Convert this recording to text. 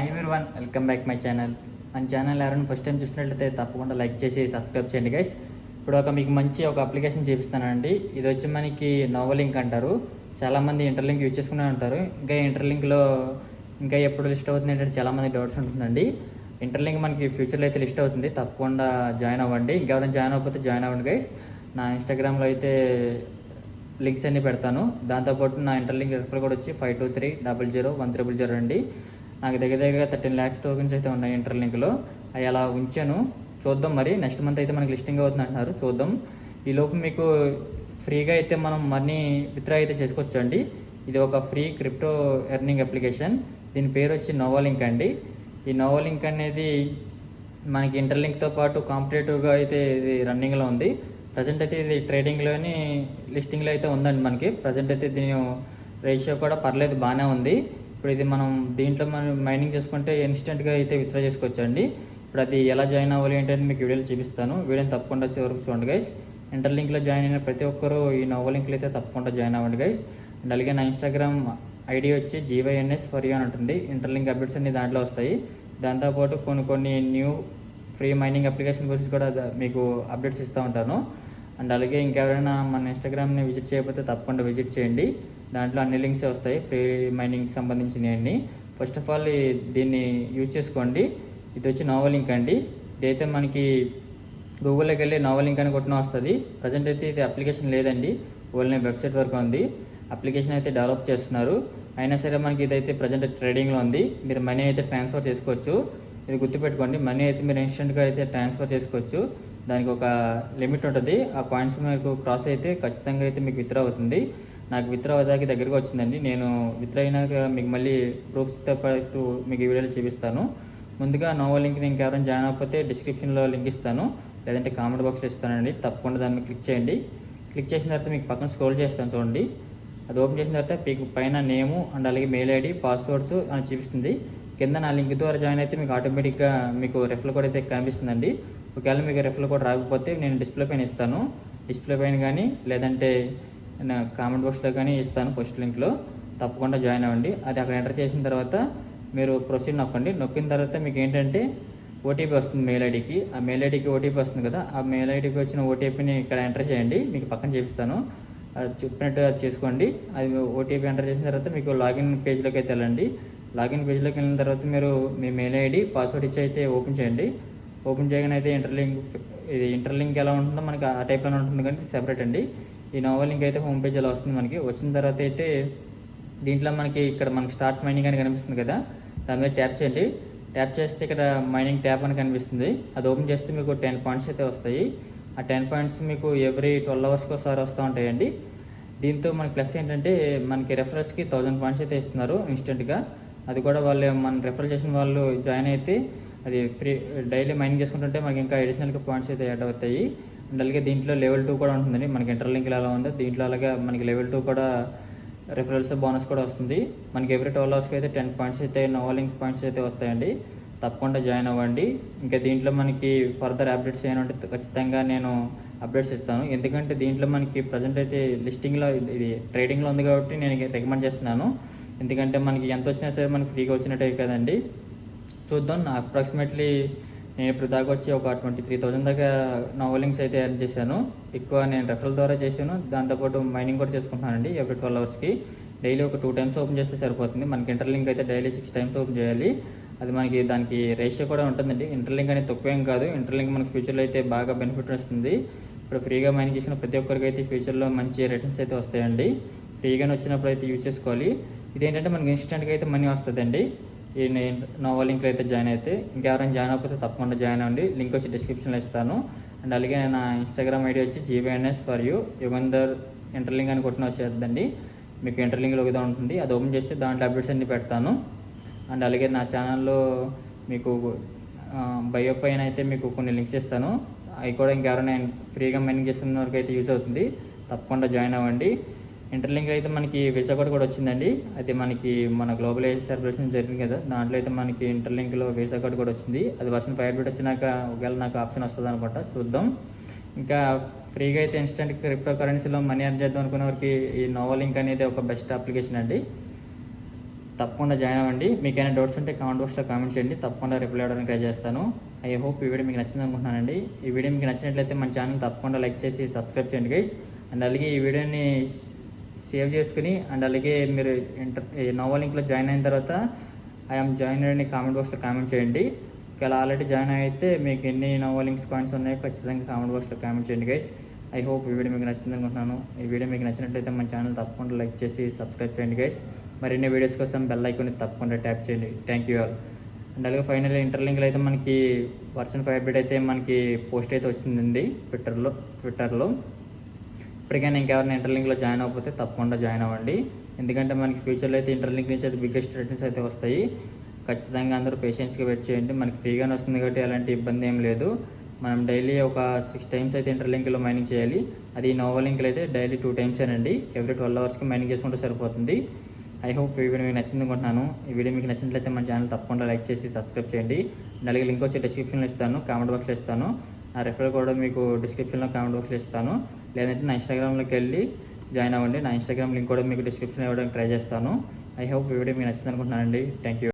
Hi everyone, welcome back my channel. మన channel ఎవరైనా first time చూసినట్లయితే తప్పకుండా లైక్ చేసి సబ్స్క్రైబ్ చేయండి గైస్. ఇప్పుడు మీకు మంచి అప్లికేషన్ చూపిస్తానండి. ఇది వచ్చి మనకి నోవలింక్ అంటారు. చాలామంది ఇంటర్లింక్ యూజ్ చేసుకునే ఉంటారు. ఇంకా ఇంటర్లింక్లో ఇంకా ఎప్పుడు లిస్ట్ అవుతుంది ఏంటంటే చాలామంది డౌట్స్ ఉంటుందండి. ఇంటర్లింక్ మనకి ఫ్యూచర్లో అయితే లిస్ట్ అవుతుంది, తప్పకుండా జాయిన్ అవ్వండి. ఇంకెవరైనా జాయిన్ అవ్వకపోతే జాయిన్ అవ్వండి గైస్. నా ఇన్స్టాగ్రామ్లో అయితే లింక్స్ అన్నీ పెడతాను. దాంతోపాటు నా ఇంటర్లింక్ రెఫర్ కూడా వచ్చి 52300100 అండి. నాకు దగ్గర 13 lakhs టోకెన్స్ అయితే ఉన్నాయి ఇంటర్లింక్లో. అవి అలా ఉంచాను, చూద్దాం. మరి నెక్స్ట్ మంత్ అయితే మనకి లిస్టింగ్ అవుతుంది అంటున్నారు, చూద్దాం. ఈలోపు మీకు ఫ్రీగా అయితే మనం మనీ విత్డ్రా అయితే చేసుకోవచ్చు అండి. ఇది ఒక ఫ్రీ క్రిప్టో ఎర్నింగ్ అప్లికేషన్. దీని పేరు వచ్చి నోవలింక్ అండి. ఈ నోవలింక్ అనేది మనకి ఇంటర్లింక్తో పాటు కాంపిటేటివ్గా అయితే ఇది రన్నింగ్లో ఉంది. ప్రజెంట్ అయితే ఇది ట్రేడింగ్లోని లిస్టింగ్లో అయితే ఉందండి. మనకి ప్రజెంట్ అయితే దీని రేషియో కూడా పర్లేదు, బాగానే ఉంది. ఇప్పుడు ఇది మనం దీంట్లో మనం మైనింగ్ చేసుకుంటే ఇన్స్టెంట్గా అయితే విత్డ్రా చేసుకోవచ్చు అండి. ఇప్పుడు అది ఎలా జాయిన్ అవ్వాలి ఏంటంటే మీకు వీడియోలో చూపిస్తాను. వీడియోని తప్పకుండా చివరికి చూడండి గైస్. ఇంటర్లింక్లో జాయిన్ అయిన ప్రతి ఒక్కరూ ఈ నోవలింక్లో అయితే తప్పకుండా జాయిన్ అవ్వండి గైస్. అండ్ అలాగే నా ఇన్స్టాగ్రామ్ ఐడి వచ్చి GYNS for you అని ఉంటుంది. ఇంటర్లింక్ అప్డేట్స్ అన్ని దాంట్లో వస్తాయి. దాంతోపాటు కొన్ని న్యూ ఫ్రీ మైనింగ్ అప్లికేషన్ గురించి కూడా మీకు అప్డేట్స్ ఇస్తూ ఉంటాను. అండ్ అలాగే ఇంకెవరైనా మన ఇన్స్టాగ్రామ్ని విజిట్ చేయకపోతే తప్పకుండా విజిట్ చేయండి. దాంట్లో అన్ని లింక్స్ వస్తాయి ఫ్రీ మైనింగ్కి సంబంధించినవన్నీ. ఫస్ట్ ఆఫ్ ఆల్ దీన్ని యూజ్ చేసుకోండి. ఇది వచ్చి నోవలింక్ అండి. ఇదైతే మనకి గూగుల్లోకి వెళ్ళి నోవలింక్ అని కొట్టిన వస్తుంది. ప్రజెంట్ అయితే ఇది అప్లికేషన్ లేదండి, ఓన్లీ వెబ్సైట్ వరకు ఉంది. అప్లికేషన్ అయితే డెవలప్ చేస్తున్నారు. అయినా సరే మనకి ఇదైతే ప్రజెంట్ ట్రేడింగ్లో ఉంది. మీరు మనీ అయితే ట్రాన్స్ఫర్ చేసుకోవచ్చు. ఇది గుర్తుపెట్టుకోండి, మనీ అయితే మీరు ఇన్స్టెంట్గా అయితే ట్రాన్స్ఫర్ చేసుకోవచ్చు. దానికి ఒక లిమిట్ ఉంటుంది. ఆ కాయిన్స్ మీకు క్రాస్ అయితే ఖచ్చితంగా అయితే మీకు విత్డ్రా అవుతుంది. నాకు విత్డ్రా అవ్వడానికి దగ్గరగా వచ్చిందండి. నేను విత్డ్రా అయినాక మీకు మళ్ళీ ప్రూఫ్స్తో పాటు మీకు ఈ వీడియోలో చూపిస్తాను. ముందుగా నోవలింక్ని ఇంకెవరైనా జాయిన్ అవ్వకపోతే డిస్క్రిప్షన్లో లింక్ ఇస్తాను, లేదంటే కామెంట్ బాక్స్లో ఇస్తానండి. తప్పకుండా దాన్ని క్లిక్ చేయండి. క్లిక్ చేసిన తర్వాత మీకు పక్కన స్క్రోల్ చేస్తాను చూడండి. అది ఓపెన్ చేసిన తర్వాత మీకు పైన నేము అండ్ అలాగే మెయిల్ ఐడి పాస్వర్డ్స్ అని చూపిస్తుంది. కింద నా లింక్ ద్వారా జాయిన్ అయితే మీకు ఆటోమేటిక్గా మీకు రెఫరల్ కోడ్ అయితే కనిపిస్తుందండి. ఒకవేళ మీకు రెఫరల్ కోడ్ రాకపోతే నేను డిస్ప్లే పైన ఇస్తాను. డిస్ప్లే పైన కానీ లేదంటే కామెంట్ బాక్స్లో కానీ ఇస్తాను ఫస్ట్ లింక్లో. తప్పకుండా జాయిన్ అవ్వండి. అది అక్కడ ఎంటర్ చేసిన తర్వాత మీరు ప్రొసీడ్ నొక్కండి. నొక్కిన తర్వాత మీకు ఏంటంటే ఓటీపీ వస్తుంది మెయిల్ ఐడికి. ఆ మెయిల్ ఐడికి ఓటీపీ వస్తుంది కదా, ఆ మెయిల్ ఐడికి వచ్చిన ఓటీపీని ఇక్కడ ఎంటర్ చేయండి. మీకు పక్కన చూపిస్తాను, అది చెప్పినట్టు అది చేసుకోండి. అది ఓటీపీ ఎంటర్ చేసిన తర్వాత మీకు లాగిన్ పేజ్లోకి అయితే వెళ్ళండి. లాగిన్ పేజ్లోకి వెళ్ళిన తర్వాత మీరు మీ మెయిల్ ఐడి పాస్వర్డ్ ఇచ్చి అయితే ఓపెన్ చేయండి. ఓపెన్ చేయగానే అయితే ఇంటర్లింక్ ఎలా ఉంటుందో మనకి ఆ టైప్లోనే ఉంటుంది, కానీ సెపరేట్ అండి. ఈ నోవలింక్ అయితే హోమ్ పేజ్ అలా వస్తుంది మనకి. వచ్చిన తర్వాత అయితే దీంట్లో మనకి ఇక్కడ మనకి స్టార్ట్ మైనింగ్ అని కనిపిస్తుంది కదా, దాని మీద ట్యాప్ చేయండి. ట్యాప్ చేస్తే ఇక్కడ మైనింగ్ ట్యాప్ అని కనిపిస్తుంది. అది ఓపెన్ చేస్తే మీకు 10 పాయింట్స్ అయితే వస్తాయి. ఆ 10 పాయింట్స్ మీకు ఎవ్రీ 12 అవర్స్కి ఒకసారి వస్తూ ఉంటాయండి. దీంతో మనకి ప్లస్ ఏంటంటే మనకి రెఫరల్స్కి 1000 పాయింట్స్ అయితే ఇస్తున్నారు ఇన్స్టెంట్గా. అది కూడా వాళ్ళు మన రెఫరల్ చేసిన వాళ్ళు జాయిన్ అయితే అది ఫ్రీ డైలీ మైనింగ్ చేసుకుంటుంటే మనకి ఇంకా అడిషనల్గా పాయింట్స్ అయితే యాడ్ అవుతాయి. అండ్ అలాగే దీంట్లో లెవెల్ 2 కూడా ఉంటుందండి. మనకి ఇంటర్లింక్లో ఎలా ఉందో దీంట్లో అలాగే మనకి లెవెల్ 2 కూడా రెఫరల్స్ బోనస్ కూడా వస్తుంది. మనకి ఎవ్రీ 12 అవర్స్కి అయితే 10 పాయింట్స్ అయితే నోవలింక్ పాయింట్స్ అయితే వస్తాయండి. తప్పకుండా జాయిన్ అవ్వండి. ఇంకా దీంట్లో మనకి ఫర్దర్ అప్డేట్స్ ఏమంటే ఖచ్చితంగా నేను అప్డేట్స్ ఇస్తాను. ఎందుకంటే దీంట్లో మనకి ప్రజెంట్ అయితే లిస్టింగ్లో ఇది ట్రేడింగ్లో ఉంది కాబట్టి నేను రికమెండ్ చేస్తున్నాను. ఎందుకంటే మనకి ఎంత వచ్చినా సరే మనకి ఫ్రీగా వచ్చినట్టే కదండి. చూద్దాం. అప్రాక్సిమేట్లీ నేను ఇప్పుడు దాకా వచ్చి ఒక 23,000 దాకా నోవలింక్స్ అయితే ఎర్న్ చేశాను. ఎక్కువ నేను రెఫరల్ ద్వారా చేశాను, దాంతోపాటు మైనింగ్ కూడా చేసుకుంటున్నానండి. ఎవ్రీ 12 అవర్స్కి డైలీ ఒక 2 టైమ్స్ ఓపెన్ చేస్తే సరిపోతుంది. మనకి ఇంటర్లింక్ అయితే డైలీ 6 టైమ్స్ ఓపెన్ చేయాలి. అది మనకి దానికి రేషియో కూడా ఉంటుందండి. ఇంటర్లింక్ అనేది తక్కువేం కాదు. ఇంటర్లింక్ మనకి ఫ్యూచర్లో అయితే బాగా బెనిఫిట్ వస్తుంది. ఇప్పుడు ఫ్రీగా మైనింగ్ చేసిన ప్రతి ఒక్కరికి అయితే ఫ్యూచర్లో మంచి రిటర్న్స్ అయితే వస్తాయండి. ఫ్రీగానే వచ్చినప్పుడు అయితే యూజ్ చేసుకోవాలి. ఇదేంటంటే మనకి ఇన్స్టెంట్గా అయితే మనీ వస్తుందండి. ఈ నోవలింక్లో అయితే జాయిన్ అయితే. ఇంకెవరైనా జాయిన్ అవ్వకపోతే తప్పకుండా జాయిన్ అవ్వండి. లింక్ వచ్చి డిస్క్రిప్షన్లో ఇస్తాను. అండ్ అలాగే నా ఇన్స్టాగ్రామ్ ఐడి వచ్చి GYNS for you Yugandhar interlink అని కొట్టిన వచ్చేద్దండి. మీకు ఇంటర్లింక్లో ఒకదా ఉంటుంది, అది ఓపెన్ చేస్తే దాంట్లో అప్డేట్స్ అన్ని పెడతాను. అండ్ అలాగే నా ఛానల్లో మీకు బయో పైన అయితే మీకు కొన్ని లింక్స్ ఇస్తాను. అవి కూడా ఇంకెవరైనా ఫ్రీగా మైనింగ్ చేసుకున్న వరకు అయితే యూజ్ అవుతుంది. తప్పకుండా జాయిన్ అవ్వండి. ఇంటర్లింక్ అయితే మనకి వీసా కోడ్ కూడా వచ్చిందండి. అయితే మనకి మన గ్లోబల్ ఏజ్ సెలబ్రేషన్ జరిగింది కదా, దాంట్లో అయితే మనకి ఇంటర్లింక్లో వీసా కోడ్ కూడా వచ్చింది. అది వర్షన్ 5 అప్డేట్ వచ్చినాక ఒకవేళ నాకు ఆప్షన్ వస్తుంది అనుకుంటా, చూద్దాం. ఇంకా ఫ్రీగా అయితే ఇన్స్టెంట్ క్రిప్టో కరెన్సీలో మనీ ఎర్న్ చేద్దాం అనుకునే వారికి ఈ నోవలింక్ అనేది ఒక బెస్ట్ అప్లికేషన్ అండి. తప్పకుండా జాయిన్ అవ్వండి. మీకు ఏమైనా డౌట్స్ ఉంటే కామెంట్ బాక్స్లో కామెంట్ చేయండి, తప్పకుండా రిప్లై అవ్వడానికి ట్రై చేస్తాను. ఐ హోప్ ఈ వీడియో మీకు నచ్చింది అనుకుంటున్నానండి. ఈ వీడియో మీకు నచ్చినట్లయితే మన ఛానల్ తప్పకుండా లైక్ చేసి సబ్స్క్రైబ్ చేయండి గైస్. అండ్ అలాగే ఈ వీడియోని సేవ్ చేసుకుని అండ్ అలాగే మీరు నోవా లింక్లో జాయిన్ అయిన తర్వాత ఐఎమ్ జాయిన్ అని కామెంట్ బాక్స్లో కామెంట్ చేయండి. ఒకవేళ ఆల్రెడీ జాయిన్ అయితే మీకు ఎన్ని నోవా లింక్స్ కాయిన్స్ ఉన్నాయో ఖచ్చితంగా కామెంట్ బాక్స్లో కామెంట్ చేయండి గైస్. ఐ హోప్ ఈ వీడియో మీకు నచ్చింది అనుకుంటున్నాను. ఈ వీడియో మీకు నచ్చినట్లయితే మన ఛానల్ తప్పకుండా లైక్ చేసి సబ్స్క్రైబ్ చేయండి గైస్. మరిన్ని వీడియోస్ కోసం బెల్ ఐకాన్ని తప్పకుండా ట్యాప్ చేయండి. Thank you all. అండ్ అలాగే ఫైనల్ ఇంటర్లింక్లో అయితే మనకి వర్షన్ 5 అప్డేట్ అయితే మనకి పోస్ట్ అయితే వచ్చిందండి ట్విట్టర్లో. ఇప్పటికైనా ఇంకెవరైనా ఇంటర్లింక్లో జాయిన్ అవ్వకపోతే తప్పకుండా జాయిన్ అవ్వండి. ఎందుకంటే మనకి ఫ్యూచర్లో అయితే ఇంటర్లింక్ నుంచి అయితే బిగ్గెస్ట్ రిటర్న్స్ అయితే వస్తాయి. ఖచ్చితంగా అందరూ పేషెన్స్గా వెయిట్ చేయండి. మనకి ఫ్రీగానే వస్తుంది కాబట్టి ఎలాంటి ఇబ్బంది ఏం లేదు. మనం డైలీ ఒక 6 టైమ్స్ అయితే ఇంటర్లింక్లో మైనింగ్ చేయాలి. అది నోవా లింక్లో అయితే డైలీ 2 టైమ్స్ అండి. ఎవ్రీ 12 అవర్స్కి మైనింగ్ చేసుకుంటే సరిపోతుంది. ఐ హోప్ ఈ వీడియో మీకు నచ్చింది అనుకుంటున్నాను. ఈ వీడియో మీకు నచ్చినట్లయితే మన ఛానల్ తప్పకుండా లైక్ చేసి సబ్స్క్రైబ్ చేయండి. అలాగే లింక్ వచ్చి డిస్క్రిప్షన్లో ఇస్తాను, కామెంట్ బాక్స్లో ఇస్తాను. నా రెఫరల్ కూడా మీకు డిస్క్రిప్షన్లో కామెంట్ బాక్స్లో ఇస్తాను. లేదంటే నా ఇన్స్టాగ్రామ్లోకి వెళ్ళి జాయిన్ అవ్వండి. నా ఇన్స్టాగ్రామ్ లింక్ కూడా మీకు డిస్క్రిప్షన్లో ఇవ్వడానికి ట్రై చేస్తాను. ఐ హోప్ ఈ వీడియో మీకు నచ్చింది అనుకుంటున్నానండి. Thank you.